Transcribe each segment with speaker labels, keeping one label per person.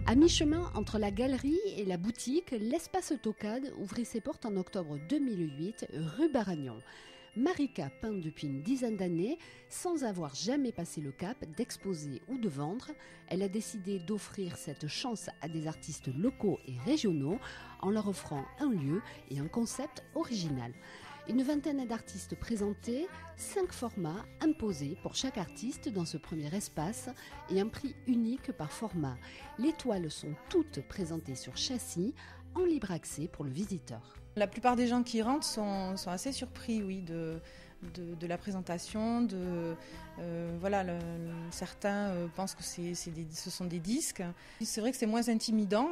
Speaker 1: À mi-chemin entre la galerie et la boutique, l'espace Tocade ouvrit ses portes en octobre 2008, rue Baragnon. Marika peint depuis une dizaine d'années, sans avoir jamais passé le cap d'exposer ou de vendre. Elle a décidé d'offrir cette chance à des artistes locaux et régionaux en leur offrant un lieu et un concept original. Une vingtaine d'artistes présentés, 5 formats imposés pour chaque artiste dans ce premier espace et un prix unique par format. Les toiles sont toutes présentées sur châssis, en libre accès pour le visiteur.
Speaker 2: La plupart des gens qui rentrent sont assez surpris, oui, de la présentation. Certains pensent que ce sont des disques. C'est vrai que c'est moins intimidant.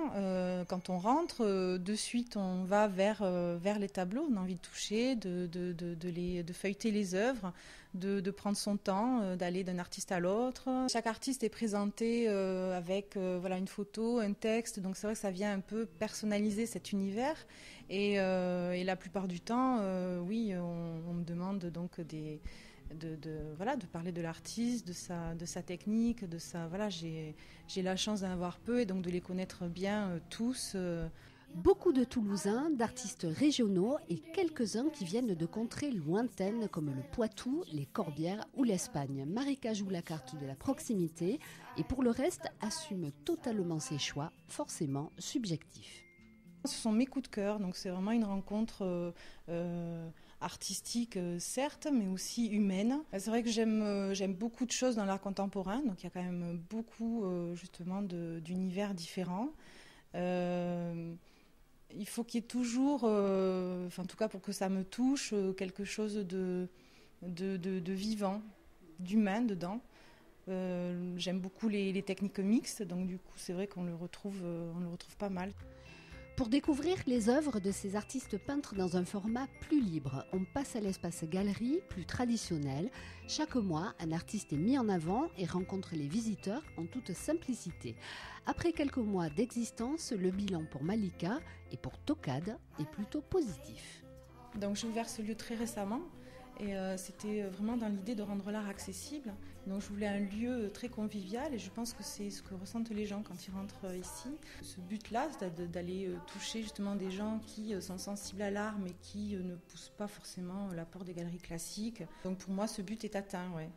Speaker 2: Quand on rentre, de suite, on va vers les tableaux. On a envie de toucher, de feuilleter les œuvres, de prendre son temps, d'aller d'un artiste à l'autre. Chaque artiste est présenté avec une photo, un texte. Donc c'est vrai que ça vient un peu personnaliser cet univers. Et la plupart du temps, oui, on me demande donc de parler de l'artiste, de sa technique, j'ai la chance d'en avoir peu et donc de les connaître bien tous.
Speaker 1: Beaucoup de Toulousains, d'artistes régionaux et quelques-uns qui viennent de contrées lointaines comme le Poitou, les Corbières ou l'Espagne. Marika joue la carte de la proximité et pour le reste assume totalement ses choix, forcément subjectifs.
Speaker 2: Ce sont mes coups de cœur, donc c'est vraiment une rencontre artistique certes, mais aussi humaine. C'est vrai que j'aime beaucoup de choses dans l'art contemporain, donc il y a quand même beaucoup justement d'univers différents. Il faut qu'il y ait toujours, en tout cas pour que ça me touche, quelque chose de vivant, d'humain dedans. J'aime beaucoup les techniques mixtes, donc du coup c'est vrai qu'on le retrouve pas mal.
Speaker 1: Pour découvrir les œuvres de ces artistes peintres dans un format plus libre, on passe à l'espace galerie, plus traditionnel. Chaque mois, un artiste est mis en avant et rencontre les visiteurs en toute simplicité. Après quelques mois d'existence, le bilan pour Marika et pour Tocade est plutôt positif.
Speaker 2: Donc j'ai ouvert ce lieu très récemment. Et c'était vraiment dans l'idée de rendre l'art accessible. Donc je voulais un lieu très convivial et je pense que c'est ce que ressentent les gens quand ils rentrent ici. Ce but-là, c'est d'aller toucher justement des gens qui sont sensibles à l'art mais qui ne poussent pas forcément la porte des galeries classiques. Donc pour moi, ce but est atteint, ouais.